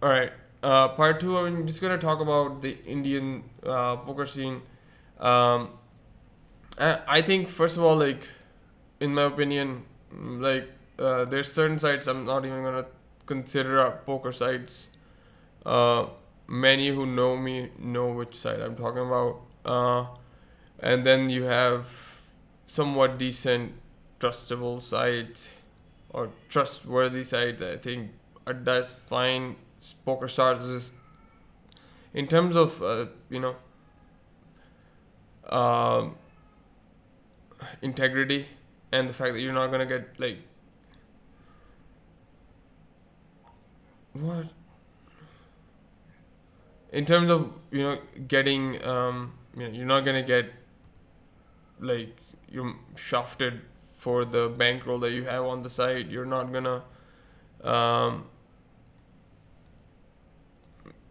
All right. Part two, I'm just gonna talk about the Indian poker scene. Um, I think first of all, like in my opinion, there's certain sites I'm not even gonna consider poker sites. Uh, Many who know me know which site I'm talking about. And then you have somewhat decent, trustable sites or trustworthy sites. I think does fine. Poker stars is in terms of um, integrity and the fact that you're not gonna get like what in terms of getting you're not gonna get like you're shafted for the bankroll that you have on the site. You're not gonna um,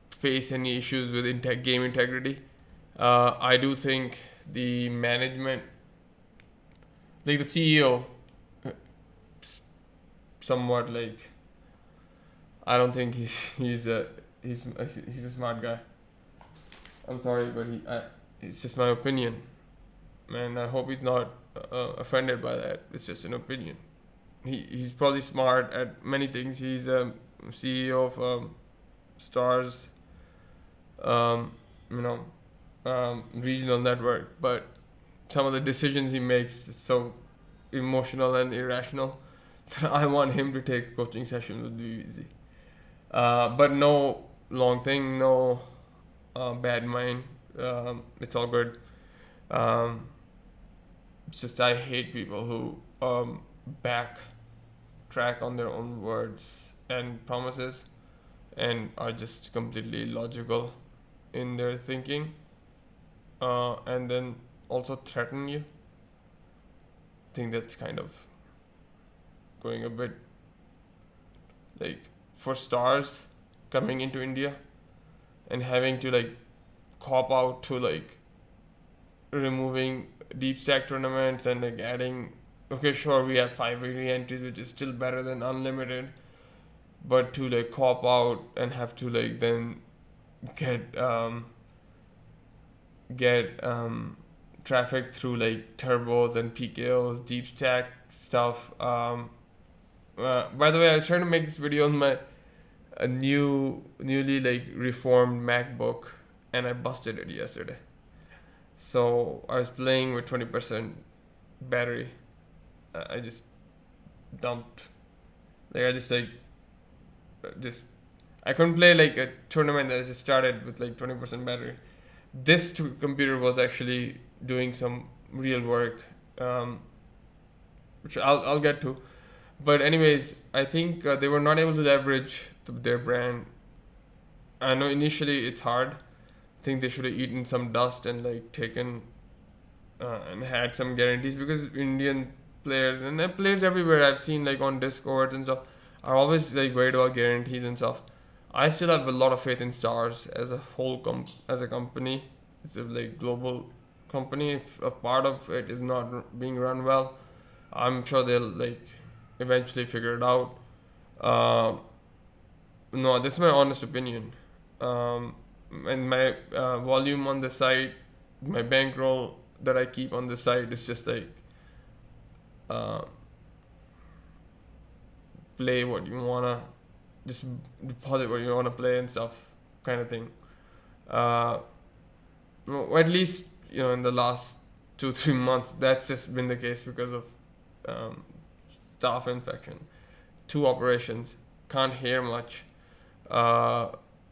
face any issues with game integrity. I do think the management, like the CEO, somewhat like I don't think he's a smart guy. I'm sorry, but it's just my opinion, and I hope he's not offended by that. It's just an opinion. He's probably smart at many things. He's CEO of Stars, um, you know, regional network, but some of the decisions he makes is so emotional and irrational that I want him to take coaching sessions with me easy. But no long thing, no bad mind. It's all good. Um, it's just I hate people who backtrack on their own words and promises and are just completely illogical in their thinking, and then also threaten you. I think that's kind of going a bit like for stars coming into India and having to like cop out to like removing deep stack tournaments and like adding, okay, sure, we have 580 entries, which is still better than unlimited, but to like cop out and have to like then get traffic through like turbos and PKOs, deep stack stuff. By the way, I was trying to make this video on my newly like reformed MacBook, and I busted it yesterday. So I was playing with 20% battery. I just dumped. Like I just like just I couldn't play like a tournament that I just started with like 20% battery. This computer was actually doing some real work, um, which I'll get to. But anyways, I think they were not able to leverage their brand. I know initially it's hard. I think they should have eaten some dust and like taken and had some guarantees, because Indian players and then players everywhere I've seen like on Discord and stuff are always like worried about guarantees and stuff. I still have a lot of faith in Stars as a whole as a company. It's a like global company. If a part of it is not being run well, I'm sure they'll like eventually figure it out. Uh, no, this is my honest opinion. And my volume on the site, my bankroll that I keep on the site is just like uh, play what you wanna, just deposit what you wanna play and stuff, kind of thing. Uh, well, at least in the last 2-3 months, that's just been the case because of um, staph infection. 2 operations, can't hear much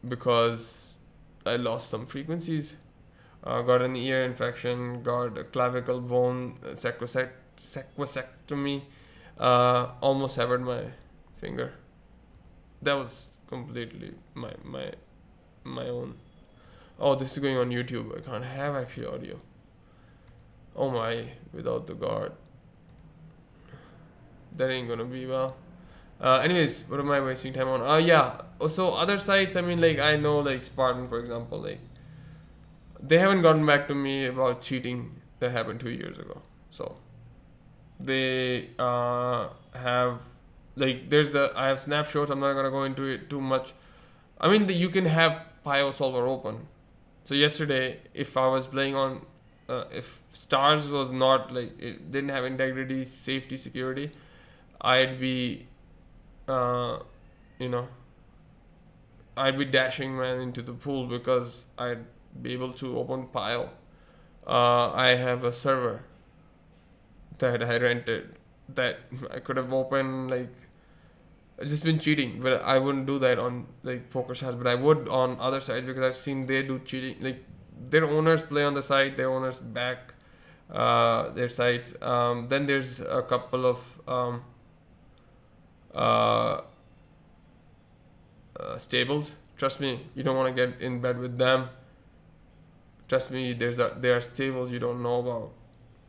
because I lost some frequencies. Got an ear infection, got a clavicle bone sequestectomy, almost severed my finger. That was completely my own. Oh, this is going on YouTube. I can't have actually audio. Oh my, without the guard. That ain't gonna be well. Anyways, what am I wasting time on? Yeah. So other sites, I mean, like I know, like Spartan, for example, like they haven't gotten back to me about cheating that happened 2 years ago. So they have like I have snapshots. I'm not gonna go into it too much. I mean, you can have Pio solver open. So yesterday, if I was playing on, if stars was not like, it didn't have integrity, safety, security, I'd be, uh, you know, I'd be dashing man into the pool because I'd be able to open Pio. I have a server that I rented that I could have opened, like, I've just been cheating, but I wouldn't do that on like poker stars, but I would on other sites because I've seen they do cheating. Like, their owners play on the site, their owners back their sites. Then there's a couple of uh, stables. Trust me, you don't want to get in bed with them. Trust me, there are stables you don't know about.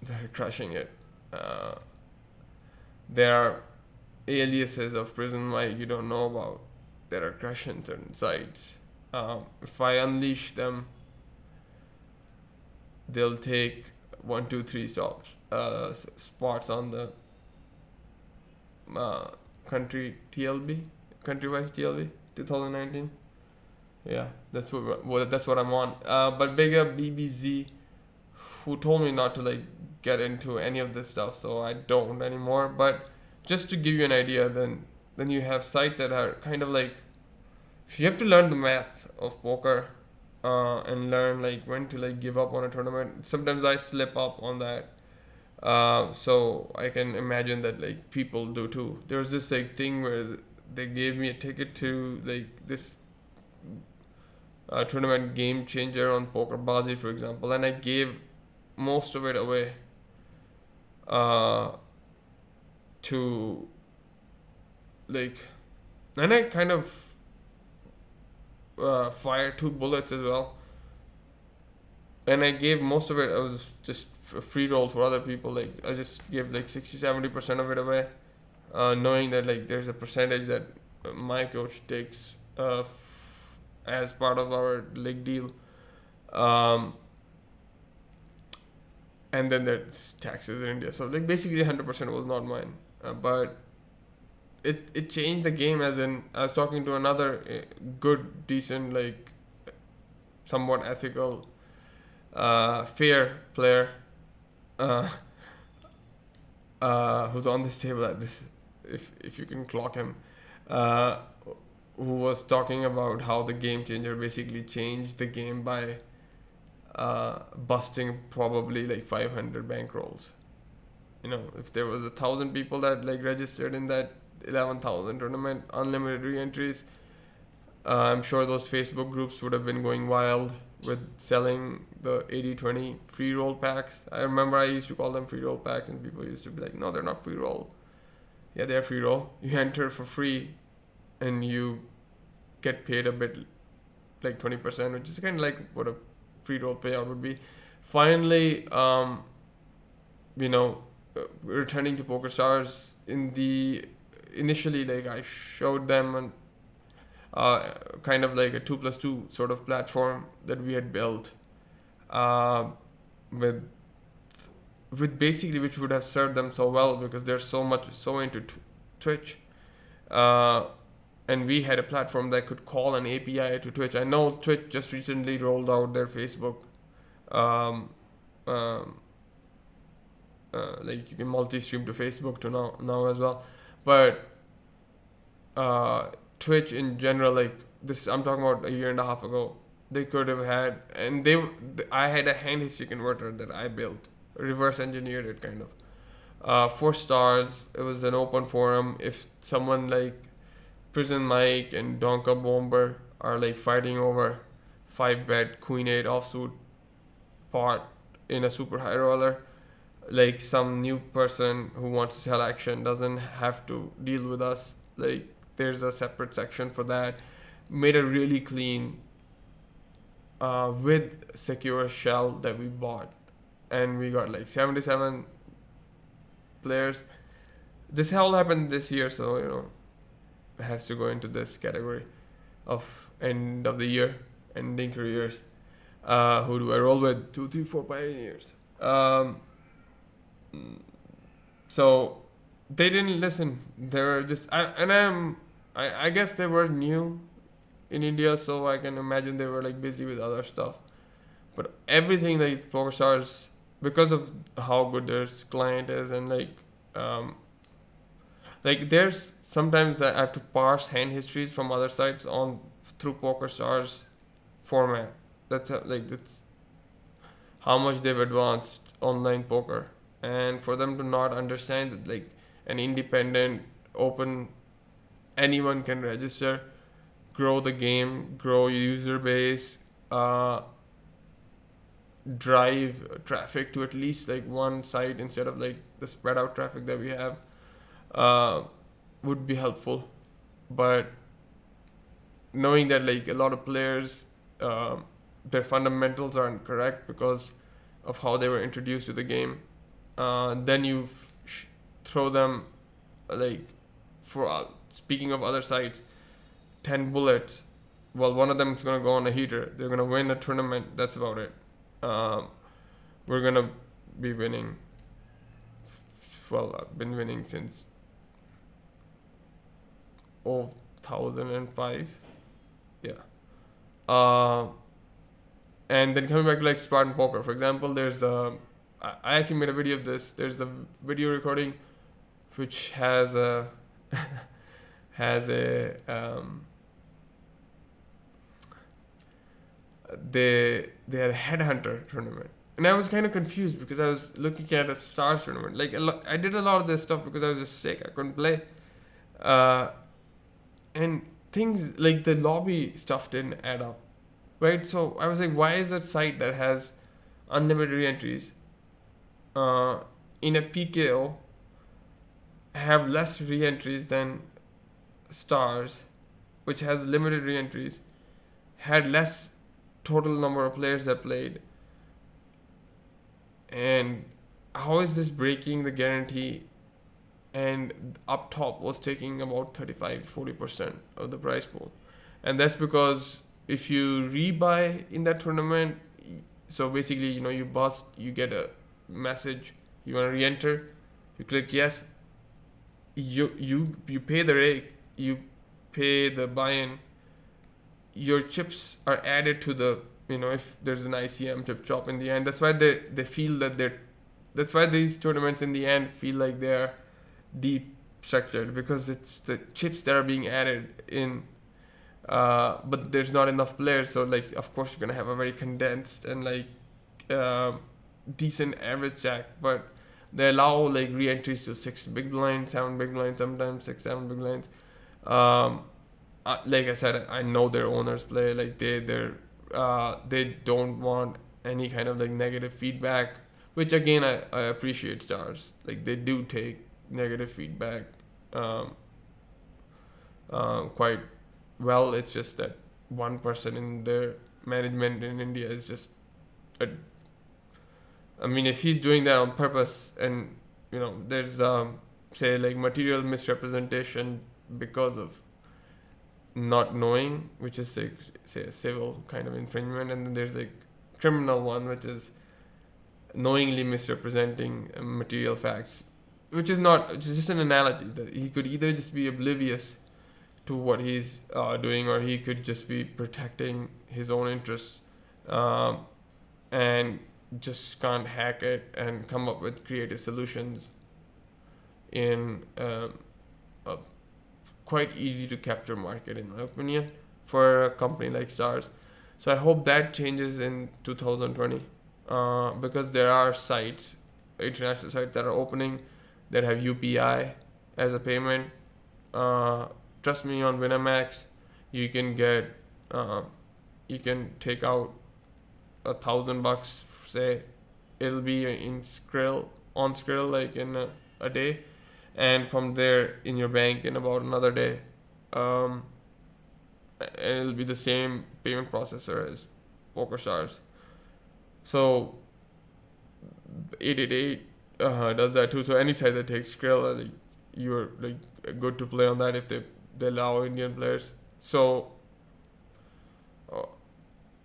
They're crushing it. Uh, there are aliases of Prison Mike you don't know about that are crushing certain sites. If I unleash them, they'll take 1, 2, 3 stops, spots on the country TLB, countrywise TLB 2019. Yeah, that's what I'm on. But bigger BBZ, who told me not to like get into any of this stuff, so I don't anymore. But just to give you an idea, then you have sites that are kind of like, you have to learn the math of poker, and learn like when to like give up on a tournament. Sometimes I slip up on that. So I can imagine that like people do too. There was this like thing where they gave me a ticket to like this tournament Game Changer on PokerBazi, for example, and I gave most of it away to like, and I kind of fired 2 bullets as well, and I gave most of it. I was just a free roll for other people. Like, I just gave like 60-70% of it away, knowing that like there's a percentage that my coach takes as part of our league deal, and then there's taxes in India. So like basically 100% was not mine, but it changed the game. As in, I was talking to another good, decent, like somewhat ethical, fair player, uh, who's on this table at this, if you can clock him, uh, who was talking about how the Game Changer basically changed the game by busting probably like 500 bankrolls. You know, if there was 1,000 people that like registered in that 11,000 tournament, unlimited re-entries, I'm sure those Facebook groups would have been going wild with selling the 80/20 free roll packs. I remember I used to call them free roll packs, and people used to be like, no, they're not free roll. Yeah, they're free roll. You enter for free and you get paid a bit, like 20%, which is kind of like what a free roll payout would be. Finally, you know, returning to PokerStars, initially, like, I showed them an kind of like a 2+2 sort of platform that we had built, uh, with basically, which would have served them so well because they're so into Twitch, and we had a platform that could call an API to Twitch. I know Twitch just recently rolled out their Facebook, um, um, like you can multi-stream to Facebook to now as well, but Twitch in general, like this, I'm talking about a year and a half ago, they could have had, and I had a hand history converter that I built, reverse engineered it kind of. 4 stars. It was an open forum. If someone like Prison Mike and Donka Bomber are like fighting over 5-bet Queen 8 offsuit pot in a super high roller, like some new person who wants to sell action doesn't have to deal with us. Like, there's a separate section for that. Made a really clean, with secure shell that we bought, and we got like 77 players. This all happened this year, so you know, it has to go into this category of end of the year, ending careers. Who do I roll with? 2, 3, 4 pioneers. So they didn't listen. They were just, I guess they were new in India, so I can imagine they were like busy with other stuff. But everything like PokerStars, because of how good their client is, and um, like there's sometimes that I have to parse hand histories from other sites on through PokerStars format. That's how much they've advanced online poker, and for them to not understand that like an independent, open, anyone can register, grow the game, grow user base, drive traffic to at least like one site instead of like the spread out traffic that we have, uh, would be helpful. But knowing that like a lot of players, their fundamentals aren't correct because of how they were introduced to the game, then you throw them like for speaking of other sites, 10 bullets. Well, one of them is gonna go on a heater. They're gonna win a tournament. That's about it. Um, we're gonna be winning. Well, I've been winning since 2005. Yeah. Uh, and then coming back to like Spartan Poker, for example, I actually made a video of this. There's a video recording which has a has a they had a headhunter tournament, and I was kind of confused because I was looking at a stars tournament. Like I did a lot of this stuff because I was just sick. I couldn't play, uh, and things like the lobby stuff didn't add up, right? So I was like, why is a site that has unlimited re-entries, in a PKO, have less re-entries than stars, which has limited re-entries, had less total number of players that played, and how is this breaking the guarantee? And up top was taking about 35-40% of the prize pool, and that's because if you rebuy in that tournament, so basically you bust, you get a message, you want to re-enter, you click yes, you pay the rate, you pay the buy-in, your chips are added to the, if there's an ICM chip chop in the end. That's why they feel that that's why these tournaments in the end feel like they're deep structured, because it's the chips that are being added in, but there's not enough players, so like of course you're gonna have a very condensed and like decent average stack, but they allow like re-entries to 6 big blinds, 7 big blinds, sometimes 6-7 big blinds. Like I said, I know their owners play like they don't want any kind of like negative feedback, which again I appreciate stars, like they do take negative feedback quite well. It's just that one person in their management in India is just I mean, if he's doing that on purpose, and there's say like material misrepresentation because of not knowing, which is like say a civil kind of infringement, and then there's like criminal one, which is knowingly misrepresenting material facts, which is just an analogy that he could either just be oblivious to what he's doing, or he could just be protecting his own interests, and just can't hack it and come up with creative solutions in a quite easy to capture market, in my opinion, for a company like Stars. So I hope that changes in 2020, because there are sites, international sites that are opening that have UPI as a payment. Trust me, on Winamax, you can get, you can take out $1,000. Say, it'll be in Skrill, on Skrill, like in a day, and from there in your bank in about another day. And it'll be the same payment processor as PokerStars. So 888 does that too. So any site that takes Skrill, like, you're like good to play on that if they allow Indian players. So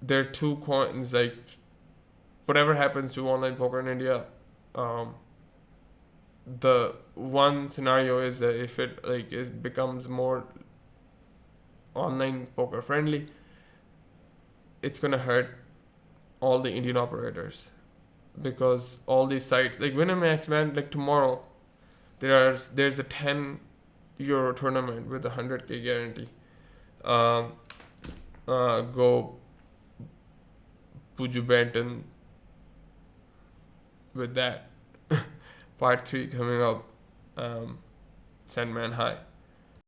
there are two coins, like whatever happens to online poker in India, the one scenario is that if it becomes more online poker friendly, it's gonna hurt all the Indian operators, because all these sites like Winamax, man, like tomorrow there's a 10 euro tournament with a 100K guarantee. Um, go Puju Benton with that. Part 3 coming up. Sandman High.